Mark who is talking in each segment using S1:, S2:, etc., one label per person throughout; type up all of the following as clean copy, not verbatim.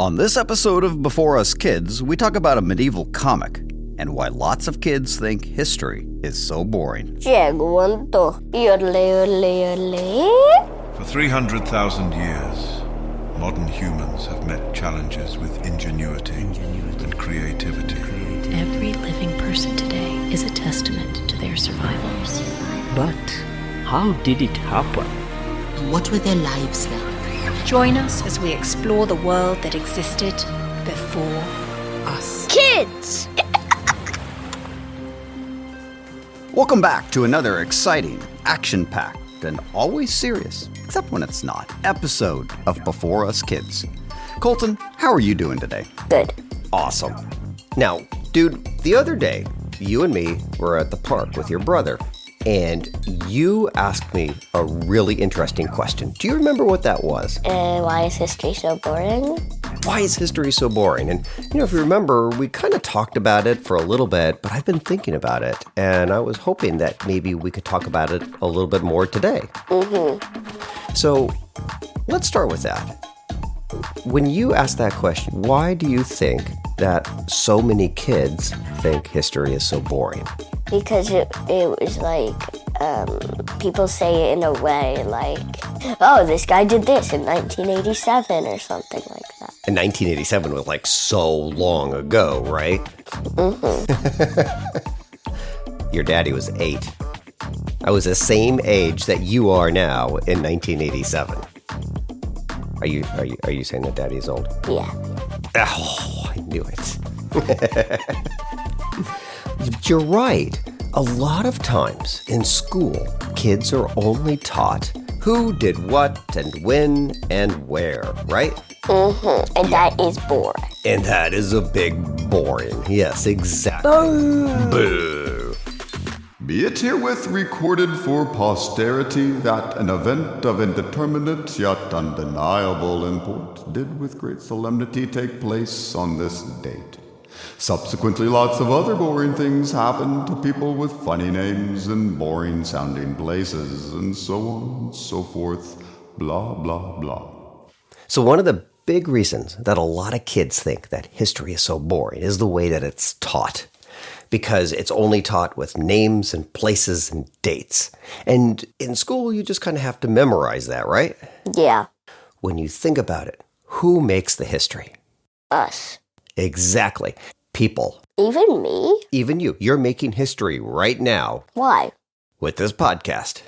S1: On this episode of Before Us Kids, we talk about a medieval comic and why lots of kids think history is so boring.
S2: For
S3: 300,000 years, modern humans have met challenges with ingenuity and creativity.
S4: Every living person today is a testament to their survival.
S5: But how did it happen?
S6: What were their lives like?
S4: Join us as we explore the world that existed before us.
S2: kids!
S1: Welcome back to another exciting, action-packed, and always serious, except when it's not, episode of Before Us Kids. Colton, how are you doing today?
S2: Good.
S7: Awesome. Now, dude, the other day, you and me were at the park with your brother, and you asked me a really interesting question. Do you remember what that was?
S2: Why is history so boring?
S7: Why is history so boring? And, if you remember, we kind of talked about it for a little bit, but I've been thinking about it, and I was hoping that maybe we could talk about it a little bit more today. So, let's start with that. When you asked that question, why do you think that so many kids think history is so boring?
S2: Because it was like, people say it in a way like, oh, this guy did this in 1987 or something like that.
S7: And 1987 was like so long ago, right? Your daddy was 8. I was the same age that you are now in 1987. Are you saying that daddy's old?
S2: Yeah.
S7: Oh, I knew it. You're right. A lot of times in school, kids are only taught who did what and when and where, right?
S2: And that is boring.
S7: And that is a big boring. Yes, exactly. Boo.
S8: Be it herewith recorded for posterity that an event of indeterminate yet undeniable import did with great solemnity take place on this date. Subsequently, lots of other boring things happened to people with funny names and boring-sounding places, and so on and so forth, blah, blah, blah.
S7: So one of the big reasons that a lot of kids think that history is so boring is the way that it's taught. Because it's only taught with names and places and dates. And in school, you just kind of have to memorize that, right?
S2: Yeah.
S7: When you think about it, who makes the history?
S2: Us.
S7: Exactly. People.
S2: Even me?
S7: Even you. You're making history right now.
S2: Why?
S7: With this podcast.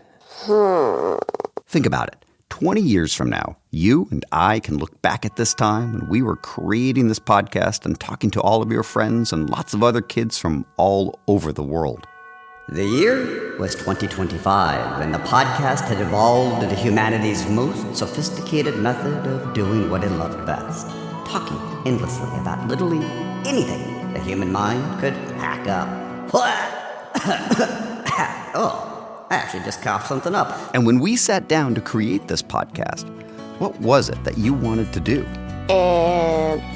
S1: Think about it. 20 years from now, you and I can look back at this time when we were creating this podcast and talking to all of your friends and lots of other kids from all over the world.
S9: The year was 2025, and the podcast had evolved into humanity's most sophisticated method of doing what it loved best. Talking endlessly about literally anything the human mind could hack up. Oh, I actually just coughed something up.
S1: And when we sat down to create this podcast, what was it that you wanted to do?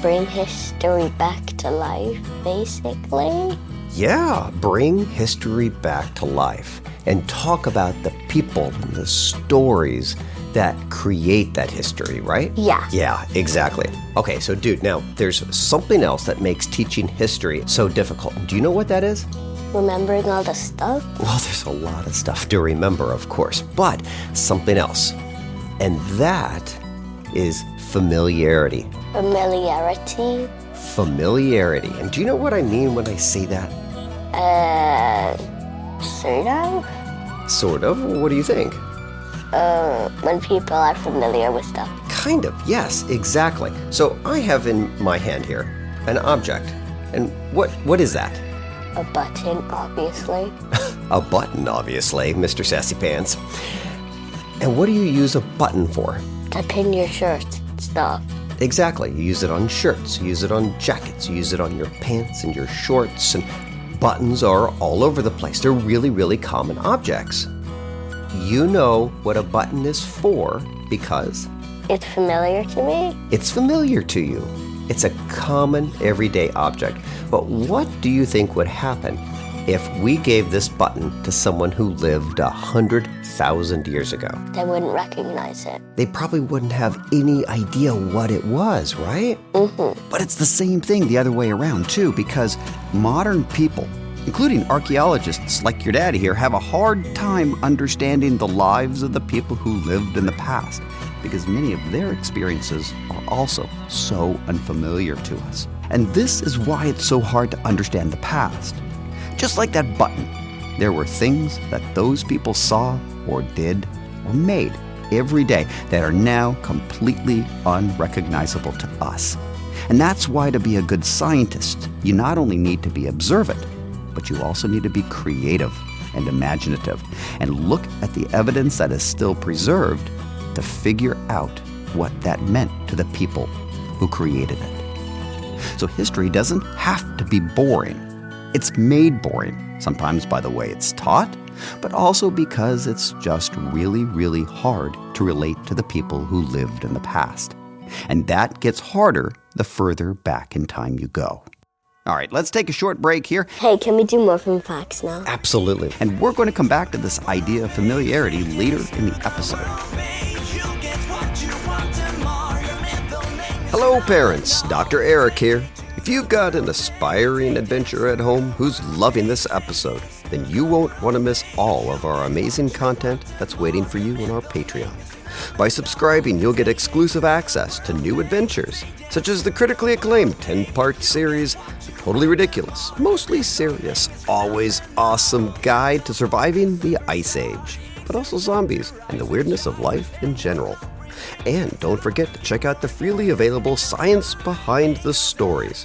S2: Bring history back to life, basically.
S7: Yeah, bring history back to life and talk about the people and the stories that create that history, right?
S2: Yeah.
S7: Yeah, exactly. Okay, so dude, now there's something else that makes teaching history so difficult. Do you know what that is?
S2: Remembering all the stuff?
S7: Well, there's a lot of stuff to remember, of course, but something else. And that is familiarity.
S2: Familiarity?
S7: Familiarity. And do you know what I mean when I say that?
S2: Sort of?
S7: Sort of? What do you think?
S2: When people are familiar with stuff.
S7: Kind of, yes, exactly. So I have in my hand here an object. And what is that?
S2: A button, obviously.
S7: A button, obviously, Mr. Sassy Pants. And what do you use a button for?
S2: To pin your shirts and stuff.
S7: Exactly. You use it on shirts, you use it on jackets, you use it on your pants and your shorts, and buttons are all over the place. They're really, really common objects. You know what a button is for because...
S2: It's familiar to me.
S7: It's familiar to you. It's a common, everyday object. But what do you think would happen if we gave this button to someone who lived 100,000 years ago?
S2: They wouldn't recognize it.
S7: They probably wouldn't have any idea what it was, right?
S2: Mm-hmm.
S1: But it's the same thing the other way around, too, because modern people, including archaeologists like your daddy here, have a hard time understanding the lives of the people who lived in the past, because many of their experiences are also so unfamiliar to us. And this is why it's so hard to understand the past. Just like that button, there were things that those people saw or did or made every day that are now completely unrecognizable to us. And that's why to be a good scientist, you not only need to be observant, but you also need to be creative and imaginative and look at the evidence that is still preserved to figure out what that meant to the people who created it. So history doesn't have to be boring. It's made boring, sometimes by the way it's taught, but also because it's just really, really hard to relate to the people who lived in the past. And that gets harder the further back in time you go. All right, let's take a short break here.
S2: Hey, can we do more from facts now?
S7: Absolutely.
S1: And we're going to come back to this idea of familiarity later in the episode.
S7: Hello, parents. Dr. Eric here. If you've got an aspiring adventurer at home who's loving this episode, then you won't want to miss all of our amazing content that's waiting for you on our Patreon. By subscribing, you'll get exclusive access to new adventures, such as the critically acclaimed 10-part series, Totally Ridiculous, Mostly Serious, Always Awesome Guide to Surviving the Ice Age, but also zombies and the weirdness of life in general. And don't forget to check out the freely available Science Behind the Stories,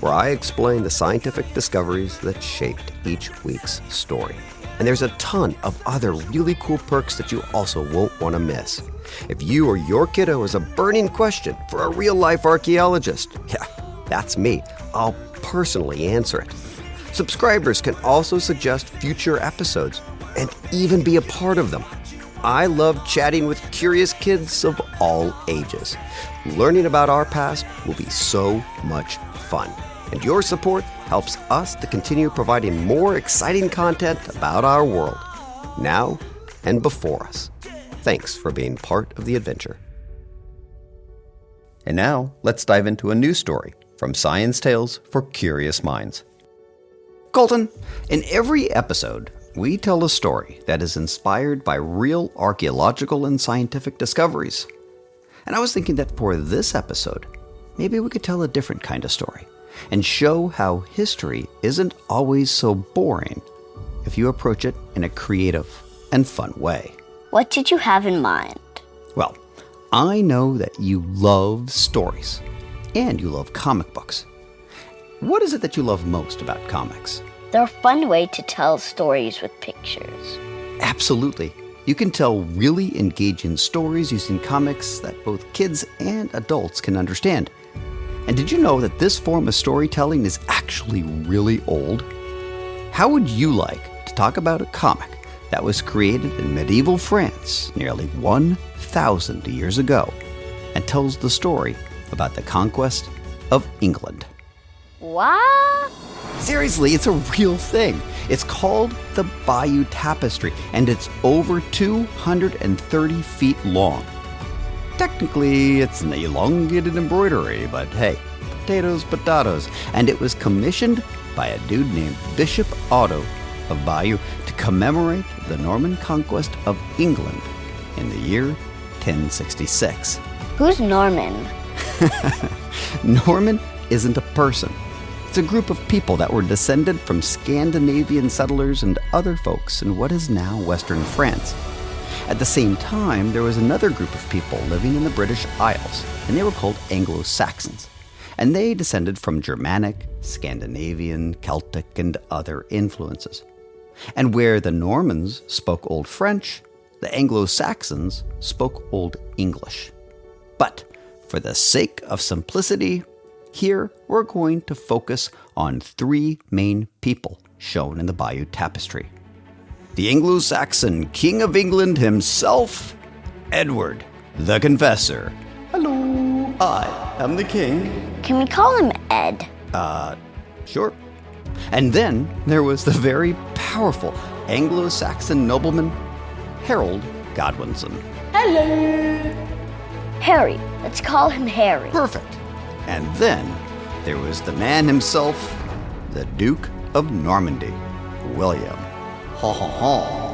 S7: where I explain the scientific discoveries that shaped each week's story. And there's a ton of other really cool perks that you also won't want to miss. If you or your kiddo has a burning question for a real-life archaeologist, yeah, that's me. I'll personally answer it. Subscribers can also suggest future episodes and even be a part of them. I love chatting with curious kids of all ages. Learning about our past will be so much fun, and your support helps us to continue providing more exciting content about our world, now and before us. Thanks for being part of the adventure.
S1: And now, let's dive into a new story from Science Tales for Curious Minds. Colton, in every episode, we tell a story that is inspired by real archaeological and scientific discoveries. And I was thinking that for this episode, maybe we could tell a different kind of story and show how history isn't always so boring if you approach it in a creative and fun way.
S2: What did you have in mind?
S1: Well, I know that you love stories and you love comic books. What is it that you love most about comics?
S2: They're a fun way to tell stories with pictures.
S1: Absolutely. You can tell really engaging stories using comics that both kids and adults can understand. And did you know that this form of storytelling is actually really old? How would you like to talk about a comic that was created in medieval France nearly 1,000 years ago and tells the story about the conquest of England?
S2: What?
S1: Seriously, it's a real thing. It's called the Bayeaux Tapestry, and it's over 230 feet long. Technically, it's an elongated embroidery, but hey, potatoes. And it was commissioned by a dude named Bishop Otto of Bayeaux to commemorate the Norman conquest of England in the year 1066.
S2: Who's Norman?
S1: Norman isn't a person. It's a group of people that were descended from Scandinavian settlers and other folks in what is now Western France. At the same time, there was another group of people living in the British Isles, and they were called Anglo-Saxons. And they descended from Germanic, Scandinavian, Celtic, and other influences. And where the Normans spoke Old French, the Anglo-Saxons spoke Old English. But for the sake of simplicity, here we're going to focus on three main people shown in the Bayeaux Tapestry. The Anglo-Saxon King of England himself, Edward the Confessor. Hello, I am the king.
S2: Can we call him Ed?
S1: Sure. And then there was the very powerful Anglo-Saxon nobleman, Harold Godwinson.
S2: Harry. Let's call him Harry.
S1: Perfect. And then there was the man himself, the Duke of Normandy, William. Ha ha ha.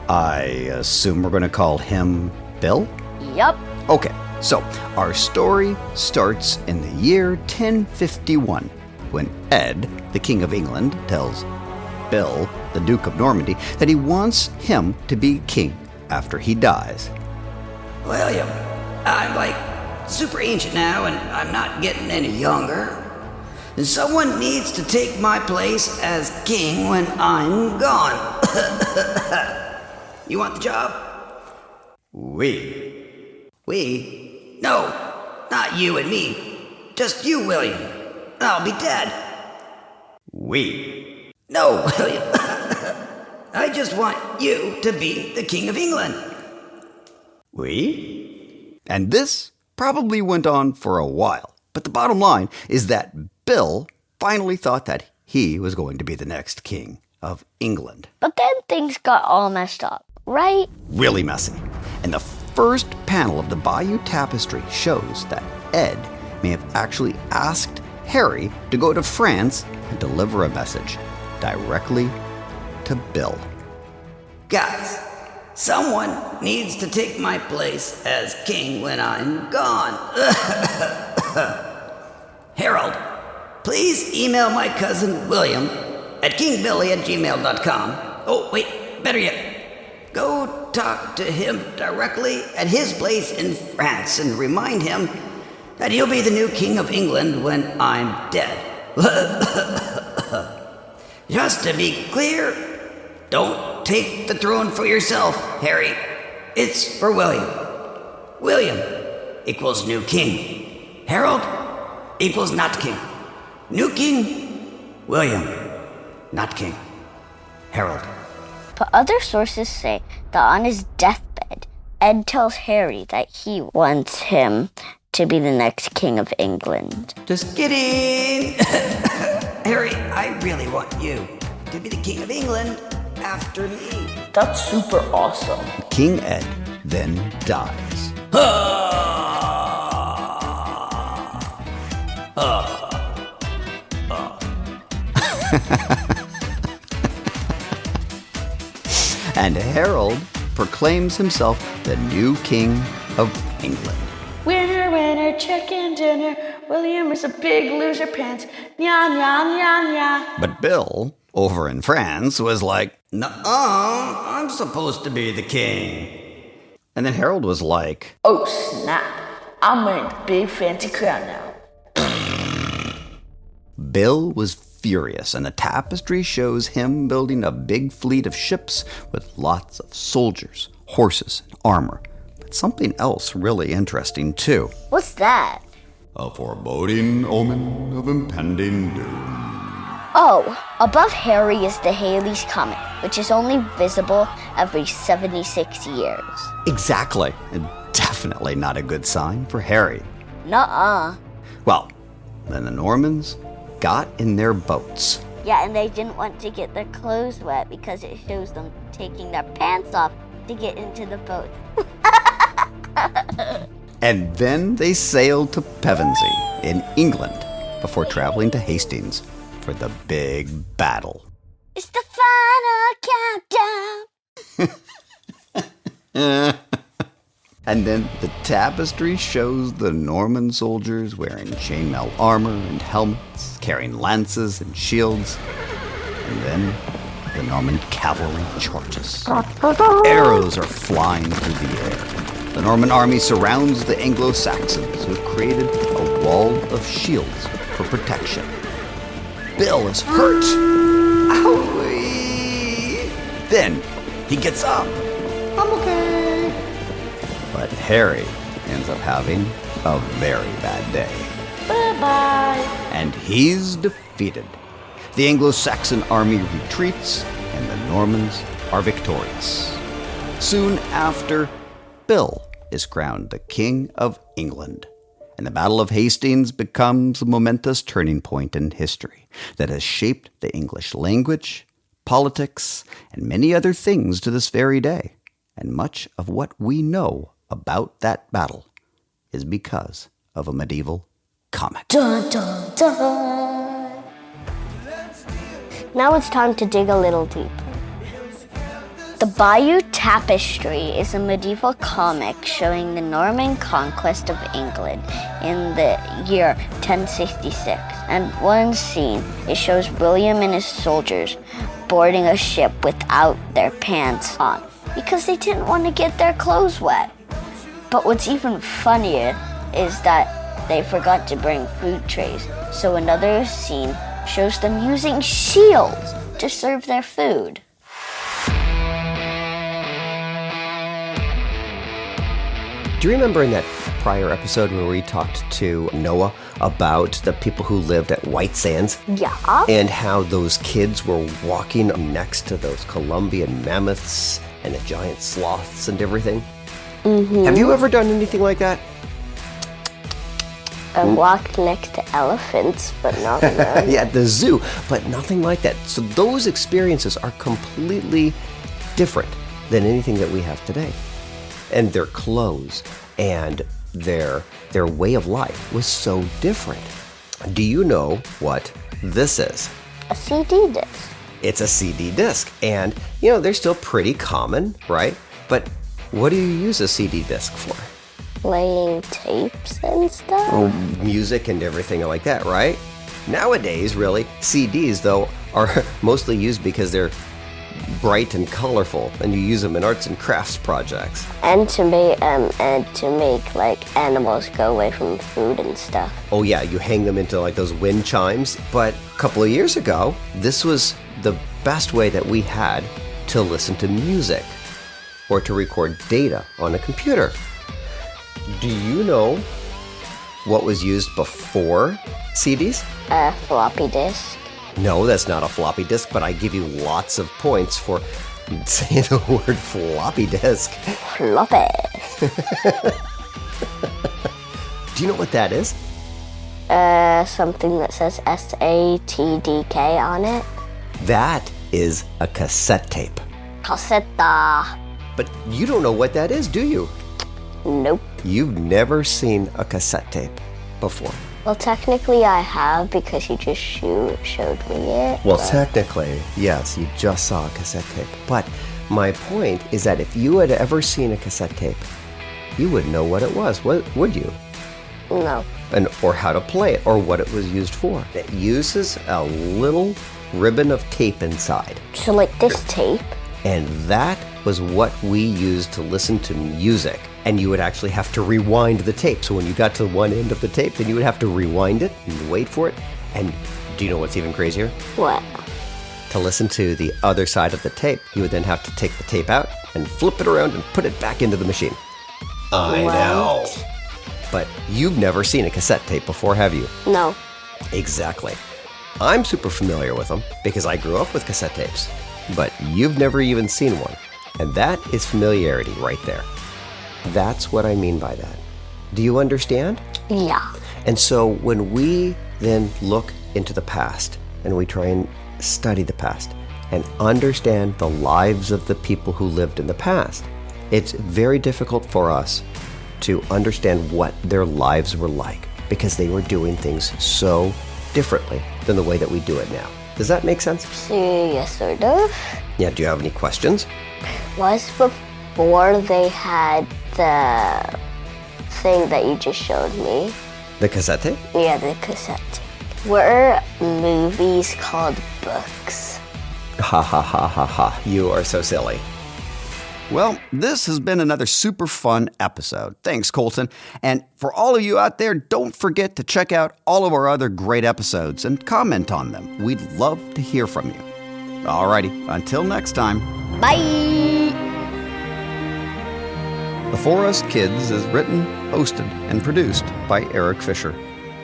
S1: I assume we're going to call him Bill?
S2: Yup.
S1: Okay, so our story starts in the year 1051, when Ed, the King of England, tells Bill, the Duke of Normandy, that he wants him to be king after he dies.
S9: William, I'm like super ancient now and I'm not getting any younger. And someone needs to take my place as king when I'm gone. You want the job? We? No, not you and me. Just you, William. I'll be dead.
S1: We?
S9: No, William. I just want you to be the King of England.
S1: We? And this probably went on for a while. But the bottom line is that Bill finally thought that he was going to be the next king of England.
S2: But then things got all messed up, right?
S1: Really messy. And the first panel of the Bayeaux Tapestry shows that Ed may have actually asked Harry to go to France and deliver a message directly to Bill.
S9: Guys, someone needs to take my place as king when I'm gone. Harold, please email my cousin William at kingbilly@gmail.com. Oh, wait, better yet, go talk to him directly at his place in France and remind him that he'll be the new King of England when I'm dead. Just to be clear, don't take the throne for yourself, Harry. It's for William. William equals new king. Harold equals not king. New king, William, not king. Harold.
S2: But other sources say that on his deathbed, Ed tells Harry that he wants him to be the next King of England.
S9: Just kidding. Harry, I really want you to be the King of England after me.
S6: That's super awesome.
S1: King Ed then dies. And Harold proclaims himself the new King of England.
S6: Winner, winner, chicken dinner. William is a big loser pants. Nya, nya, nya, nya.
S1: But Bill, over in France, was like,
S9: Nuh-uh, I'm supposed to be the king.
S1: and then Harold was like,
S6: Oh, snap. I'm wearing the big fancy crown now.
S1: Bill was furious, and the tapestry shows him building a big fleet of ships with lots of soldiers, horses, and armor. But something else really interesting, too.
S2: What's that?
S8: A foreboding omen of impending doom.
S2: Oh, above Harry is the Halley's Comet, which is only visible every 76 years.
S1: Exactly. And definitely not a good sign for Harry.
S2: Nuh-uh.
S1: Well, then the Normans got in their boats.
S2: Yeah, and they didn't want to get their clothes wet because it shows them taking their pants off to get into the boat.
S1: And then they sailed to Pevensey in England before traveling to Hastings for the big battle.
S2: It's the final countdown.
S1: And then the tapestry shows the Norman soldiers wearing chainmail armor and helmets, carrying lances and shields. And then the Norman cavalry charges. Arrows are flying through the air. The Norman army surrounds the Anglo-Saxons, who have created a wall of shields for protection. Bill is hurt. Owie! Then he gets up. I'm okay. But Harry ends up having a very bad day.
S6: Bye-bye.
S1: And he's defeated. The Anglo-Saxon army retreats, and the Normans are victorious. Soon after, Bill is crowned the King of England. And the Battle of Hastings becomes a momentous turning point in history that has shaped the English language, politics, and many other things to this very day. And much of what we know about that battle is because of a medieval comic.
S2: Dun, dun, dun. Now it's time to dig a little deeper. The Bayeaux Tapestry is a medieval comic showing the Norman conquest of England in the year 1066. And one scene, it shows William and his soldiers boarding a ship without their pants on because they didn't want to get their clothes wet. But what's even funnier is that they forgot to bring food trays. So another scene shows them using shields to serve their food.
S7: Do you remember in that prior episode where we talked to Noah about the people who lived at White Sands?
S2: Yeah.
S7: And how those kids were walking next to those Columbian mammoths and the giant sloths and everything? Mm-hmm. Have you ever done anything like that?
S2: I walked next to elephants, but not them.
S7: Yeah, at the zoo, but nothing like that. So those experiences are completely different than anything that we have today. And their clothes and their way of life was so different. Do you know what this is?
S2: A CD disc.
S7: It's a CD disc. And, you know, they're still pretty common, right? But what do you use a CD disc for?
S2: Playing tapes and stuff.
S7: Oh, music and everything like that, right? Nowadays, really, CDs, though, are mostly used because they're bright and colorful, and you use them in arts and crafts projects.
S2: And to make like animals go away from food and stuff.
S7: Oh yeah, you hang them into like those wind chimes. But a couple of years ago, this was the best way that we had to listen to music or to record data on a computer. Do you know what was used before CDs?
S2: A floppy disk.
S7: No, that's not a floppy disk, but I give you lots of points for saying the word floppy disk.
S2: Floppy.
S7: Do you know what that is?
S2: Something that says SATDK on it.
S7: That is a cassette tape.
S2: Cassetta.
S7: But you don't know what that is, do you?
S2: Nope.
S7: You've never seen a cassette tape before.
S2: Well, technically I have because you just showed me it.
S7: Well, technically, yes, you just saw a cassette tape. But my point is that if you had ever seen a cassette tape, you would know what it was, would you?
S2: No.
S7: Or how to play it, or what it was used for. It uses a little ribbon of tape inside.
S2: So like this tape?
S7: And that was what we used to listen to music. And you would actually have to rewind the tape. So when you got to one end of the tape, then you would have to rewind it and wait for it. And do you know what's even crazier?
S2: What?
S7: To listen to the other side of the tape, you would then have to take the tape out and flip it around and put it back into the machine. I know. But you've never seen a cassette tape before, have you?
S2: No.
S7: Exactly. I'm super familiar with them because I grew up with cassette tapes. But you've never even seen one. And that is familiarity right there. That's what I mean by that. Do you understand?
S2: Yeah.
S7: And so when we then look into the past and we try and study the past and understand the lives of the people who lived in the past, it's very difficult for us to understand what their lives were like because they were doing things so differently than the way that we do it now. Does that make sense?
S2: Yes, sort of.
S7: Yeah, do you have any questions?
S2: Was before they had the thing that you just showed me?
S7: The cassette tape?
S2: Yeah, the cassette tape. Were movies called books?
S7: Ha ha ha ha ha. You are so silly.
S1: Well, this has been another super fun episode. Thanks, Colton. And for all of you out there, don't forget to check out all of our other great episodes and comment on them. We'd love to hear from you. Alrighty, until next time.
S2: Bye!
S1: The For Us Kids is written, hosted, and produced by Eric Fisher.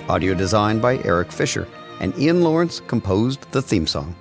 S1: Audio designed by Eric Fisher. And Ian Lawrence composed the theme song.